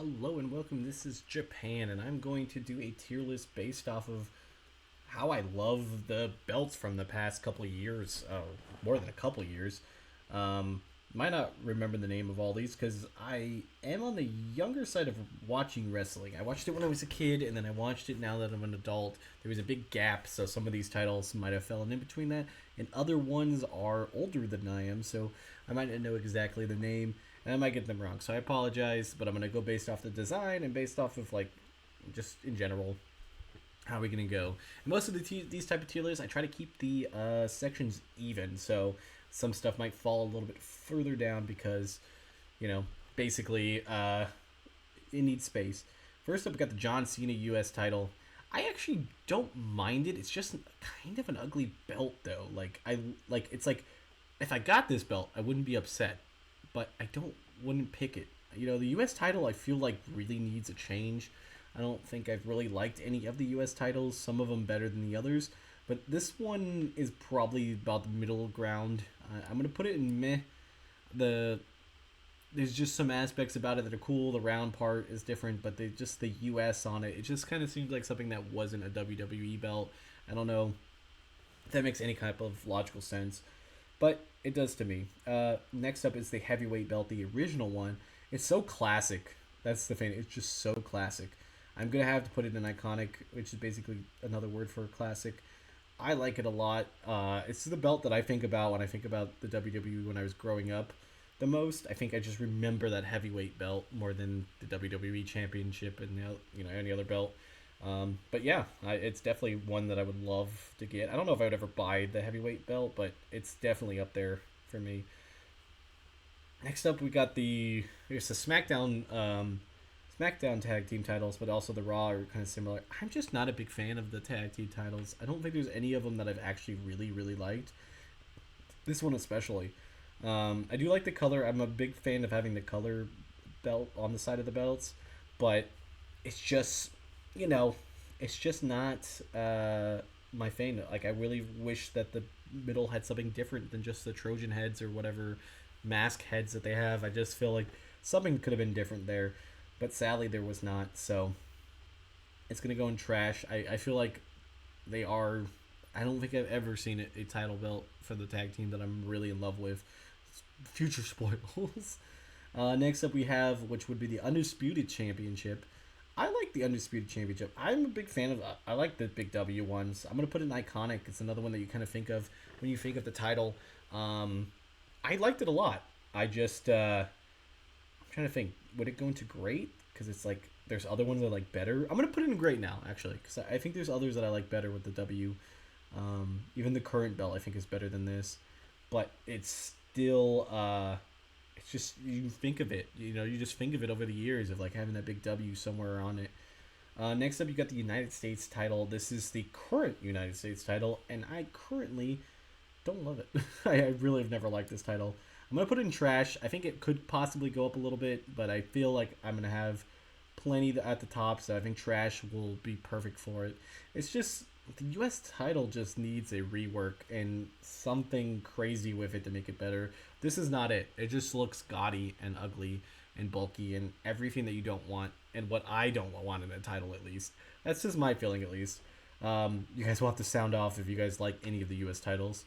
Hello and welcome. This is Japan, and I'm going to do a tier list based off of how I love the belts from the past couple of years, more than a couple of years. Might not remember the name of all these because I am on the younger side of watching wrestling. I watched it when I was a kid, and then I watched it now that I'm an adult. There was a big gap, so some of these titles might have fallen in between that, and other ones are older than I am, so I might not know exactly the name, and I might get them wrong. So I apologize, but I'm gonna go based off the design and based off of just in general how are we gonna go? And most of these type of tier lists, I try to keep the sections even, so some stuff might fall a little bit further down because, basically, it needs space. First up, we got the John Cena U.S. title. I actually don't mind it. It's just kind of an ugly belt, though. It's like if I got this belt, I wouldn't be upset, but I wouldn't pick it. The U.S. title I feel like really needs a change. I don't think I've really liked any of the U.S. titles. Some of them better than the others, but this one is probably about the middle ground. I'm gonna put it in meh. There's just some aspects about it that are cool. The round part is different, but the U.S. on it just kind of seems like something that wasn't a WWE belt. I don't know if that makes any type of logical sense, but it does to me. Next up is the heavyweight belt, the original one. It's so classic. That's the thing. It's just so classic. I'm going to have to put it in iconic, which is basically another word for classic. I like it a lot. It's the belt that I think about when I think about the WWE when I was growing up the most. I think I just remember that heavyweight belt more than the WWE Championship and any other belt. But yeah, it's definitely one that I would love to get. I don't know if I would ever buy the heavyweight belt, but it's definitely up there for me. Next up, we got here's the SmackDown tag team titles, but also the Raw are kind of similar. I'm just not a big fan of the tag team titles. I don't think there's any of them that I've actually really, really liked. This one especially. I do like the color. I'm a big fan of having the color belt on the side of the belts, but it's just, it's just not my thing. Like, I really wish that the middle had something different than just the Trojan heads or whatever mask heads that they have. I just feel like something could have been different there, but sadly there was not. So it's gonna go in trash. I feel like they are. I don't think I've ever seen a title belt for the tag team that I'm really in love with. Future spoilers. Next up we have, which would be the Undisputed Championship. I like the Undisputed Championship. I'm a big fan of. I like the Big W ones. I'm gonna put it in iconic. It's another one that you kind of think of when you think of the title. I liked it a lot. I'm trying to think. Would it go into great? Because it's like there's other ones that I like better. I'm gonna put it in great now, actually, because I think there's others that I like better with the W. Even the current belt I think is better than this, but it's still. It's just you think of it. You just think of it over the years of like having that big W somewhere on it. Next up, you got the United States title. This is the current United States title, and I currently don't love it. I really have never liked this title. I'm going to put it in trash. I think it could possibly go up a little bit, but I feel like I'm going to have plenty at the top, so I think trash will be perfect for it. It's just, the U.S. title just needs a rework and something crazy with it to make it better. This is not it. It just looks gaudy and ugly and bulky and everything that you don't want, and what I don't want in a title, at least. That's just my feeling, at least. You guys will have to sound off if you guys like any of the U.S. titles.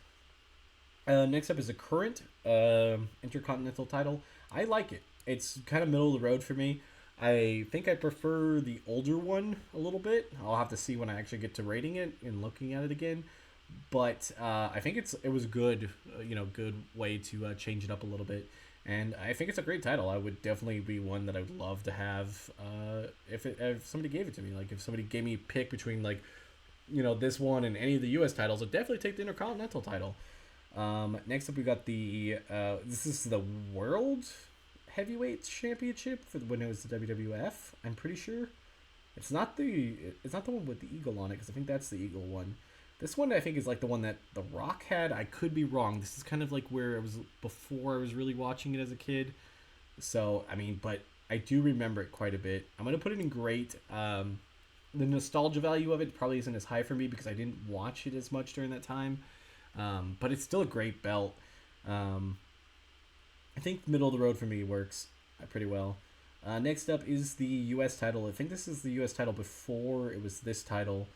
Next up is the current Intercontinental title. I like it. It's kind of middle of the road for me. I think I prefer the older one a little bit. I'll have to see when I actually get to rating it and looking at it again. But I think it was good, good way to change it up a little bit. And I think it's a great title. I would definitely be one that I would love to have if somebody gave it to me. Like, if somebody gave me a pick between, this one and any of the U.S. titles, I'd definitely take the Intercontinental title. Next up, we got this is the World Heavyweight Championship for when it was the WWF. I'm pretty sure it's not the one with the eagle on it, because I think that's the eagle one. This one I think is like the one that The Rock had. I could be wrong. This is kind of like where it was before I was really watching it as a kid. So but I do remember it quite a bit. I'm gonna put it in great. The nostalgia value of it probably isn't as high for me because I didn't watch it as much during that time. But it's still a great belt. I think middle of the road for me works pretty well. Next up is the U.S. title. I think this is the U.S. title before it was this title.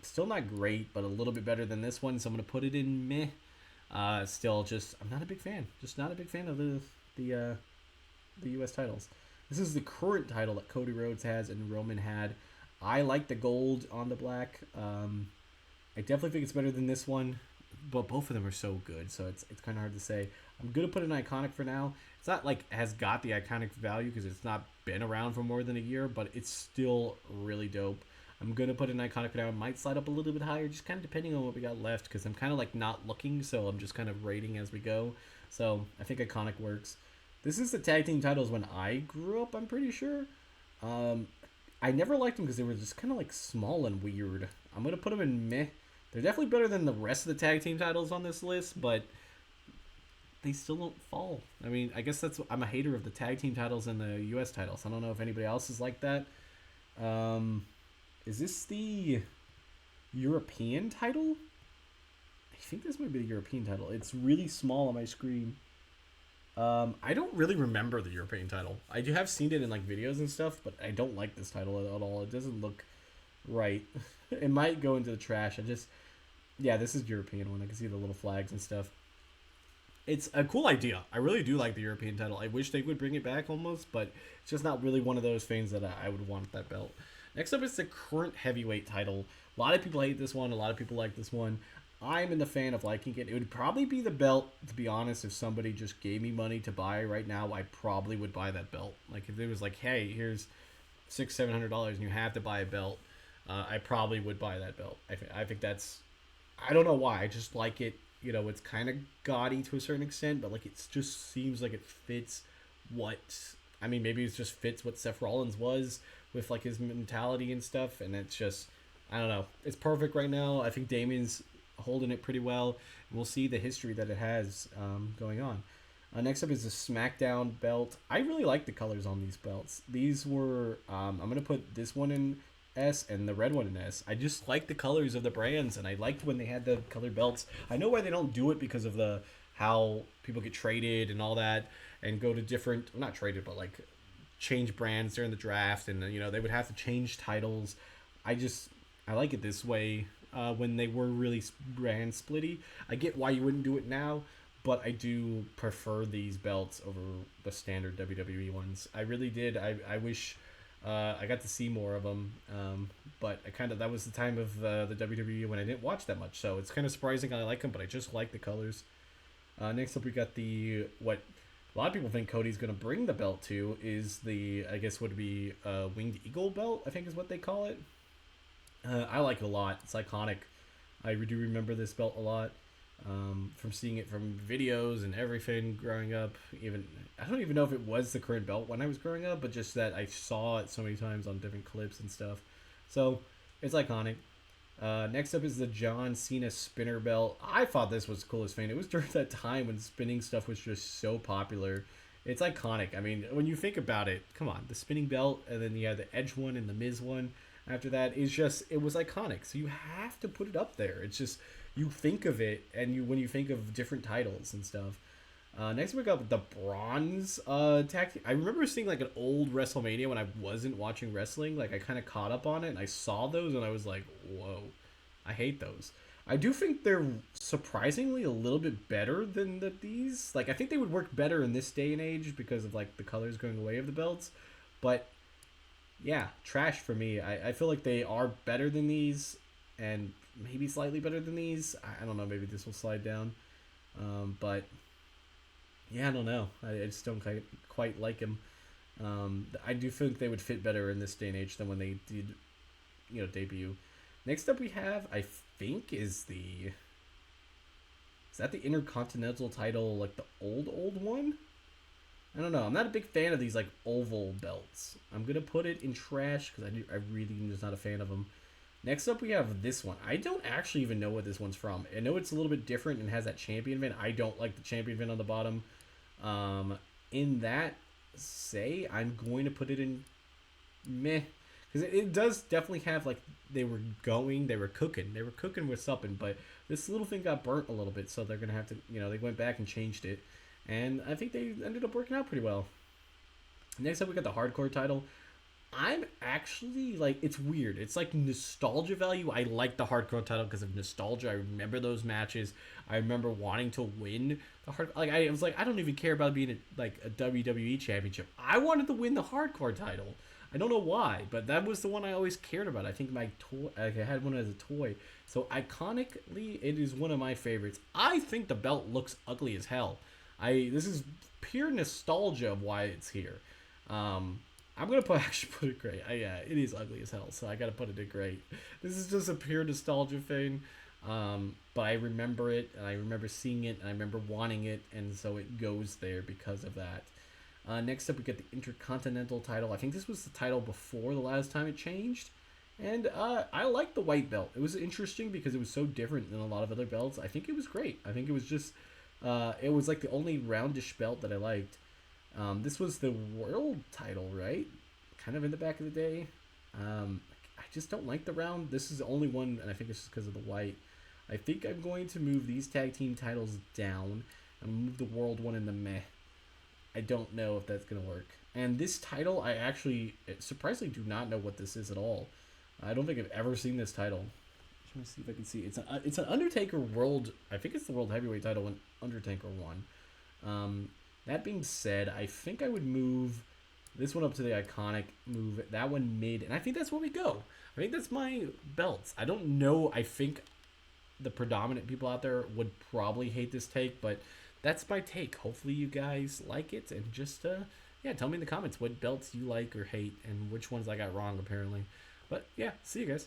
Still not great, but a little bit better than this one, so I'm going to put it in meh. Still, just I'm not a big fan. Just not a big fan of the U.S. titles. This is the current title that Cody Rhodes has and Roman had. I like the gold on the black. I definitely think it's better than this one, but both of them are so good, so it's kind of hard to say. I'm gonna put an iconic for now. It's not like has got the iconic value because it's not been around for more than a year, but it's still really dope. I'm gonna put an iconic for now. It might slide up a little bit higher, just kind of depending on what we got left, because I'm kind of like not looking, so I'm just kind of rating as we go. So I think iconic works. This is the tag team titles when I grew up. I'm pretty sure. Um, I never liked them because they were just kind of like small and weird. I'm gonna put them in meh. They're definitely better than the rest of the tag team titles on this list, but they still don't fall. I mean, I guess I'm a hater of the tag team titles and the U.S. titles. I don't know if anybody else is like that. Is this the European title? I think this might be the European title. It's really small on my screen. I don't really remember the European title. I do have seen it in like videos and stuff, but I don't like this title at all. It doesn't look right. It might go into the trash. Yeah, this is European one. I can see the little flags and stuff. It's a cool idea. I really do like the European title. I wish they would bring it back almost, but it's just not really one of those things that I would want that belt. Next up is the current heavyweight title. A lot of people hate this one. A lot of people like this one. I'm in the fan of liking it. It would probably be the belt, to be honest, if somebody just gave me money to buy right now, I probably would buy that belt. Like if it was like, hey, here's $600-700 and you have to buy a belt, I probably would buy that belt. I think that's, I don't know why. I just like it. You know, it's kind of gaudy to a certain extent, but like it just seems like it fits what, I mean, maybe it just fits what Seth Rollins was with like his mentality and stuff, and it's just, I don't know. It's perfect right now. I think Damien's holding it pretty well. And we'll see the history that it has going on. Next up is the SmackDown belt. I really like the colors on these belts. These were, I'm going to put this one in S and the red one in S. I just like the colors of the brands, and I liked when they had the colored belts. I know why they don't do it because of the how people get traded and all that and go to different, not traded, but like change brands during the draft, and you know they would have to change titles. I like it this way. When they were really brand splitty, I get why you wouldn't do it now, but I do prefer these belts over the standard WWE ones. I really did. I wish I got to see more of them, but that was the time of the WWE when I didn't watch that much, so it's kind of surprising I like them, but I just like the colors. Next up, we got what a lot of people think Cody's going to bring the belt to is the, I guess would be Winged Eagle belt, I think is what they call it. I like it a lot. It's iconic. I do remember this belt a lot from seeing it from videos and everything growing up. Even I don't even know if it was the current belt when I was growing up, but just that I saw it so many times on different clips and stuff. So it's iconic. Next up is the John Cena spinner belt. I thought this was the coolest thing. It was during that time when spinning stuff was just so popular. It's iconic. I mean, when you think about it, come on, the spinning belt, and then you have the Edge one and the Miz one. After that, it was iconic. So you have to put it up there. It's just, you think of it, and when you think of different titles and stuff. Next we got the bronze tag team. I remember seeing like an old WrestleMania when I wasn't watching wrestling. Like I kind of caught up on it, and I saw those, and I was like, whoa, I hate those. I do think they're surprisingly a little bit better than these. Like I think they would work better in this day and age because of like the colors going away of the belts, but. Yeah, trash for me. I feel like they are better than these, and maybe slightly better than these. I don't know. Maybe this will slide down. But, yeah, I don't know. I just don't quite like them. I do think they would fit better in this day and age than when they did, debut. Next up we have, I think, is that the Intercontinental title, like the old one? I don't know. I'm not a big fan of these like oval belts. I'm gonna put it in trash because I really am just not a fan of them. Next up, we have this one. I don't actually even know what this one's from. I know it's a little bit different and has that champion vin. I don't like the champion vin on the bottom. In that, I'm going to put it in meh because it does definitely have like they were cooking with something, but this little thing got burnt a little bit, so they're gonna have to they went back and changed it. And I think they ended up working out pretty well. Next up, we got the hardcore title. I'm actually like, it's weird. It's like nostalgia value. I like the hardcore title because of nostalgia. I remember those matches. I remember wanting to win the hard. Like I was like, I don't even care about being like a WWE championship. I wanted to win the hardcore title. I don't know why, but that was the one I always cared about. I think my toy, like I had one as a toy. So iconically, it is one of my favorites. I think the belt looks ugly as hell. This is pure nostalgia of why it's here. I'm gonna actually put it great. Yeah, it is ugly as hell, so I gotta put it at great. This is just a pure nostalgia thing, but I remember it, and I remember seeing it, and I remember wanting it, and so it goes there because of that. Next up, we get the Intercontinental title. I think this was the title before the last time it changed, and I like the white belt. It was interesting because it was so different than a lot of other belts. I think it was great. I think it was just, it was like the only roundish belt that I liked. This was the world title, right? Kind of in the back of the day. I just don't like the round. This is the only one, and I think it's just because of the white. I think I'm going to move these tag team titles down and move the world one in the meh. I don't know if that's going to work. And this title, I actually surprisingly do not know what this is at all. I don't think I've ever seen this title. I'm trying to see if I can see. It's an Undertaker World. I think it's the World Heavyweight title when Undertaker won. That being said, I think I would move this one up to the Iconic, move that one mid, and I think that's where we go. I think that's my belts. I don't know. I think the predominant people out there would probably hate this take, but that's my take. Hopefully you guys like it, and just yeah, tell me in the comments what belts you like or hate and which ones I got wrong apparently. But yeah, see you guys.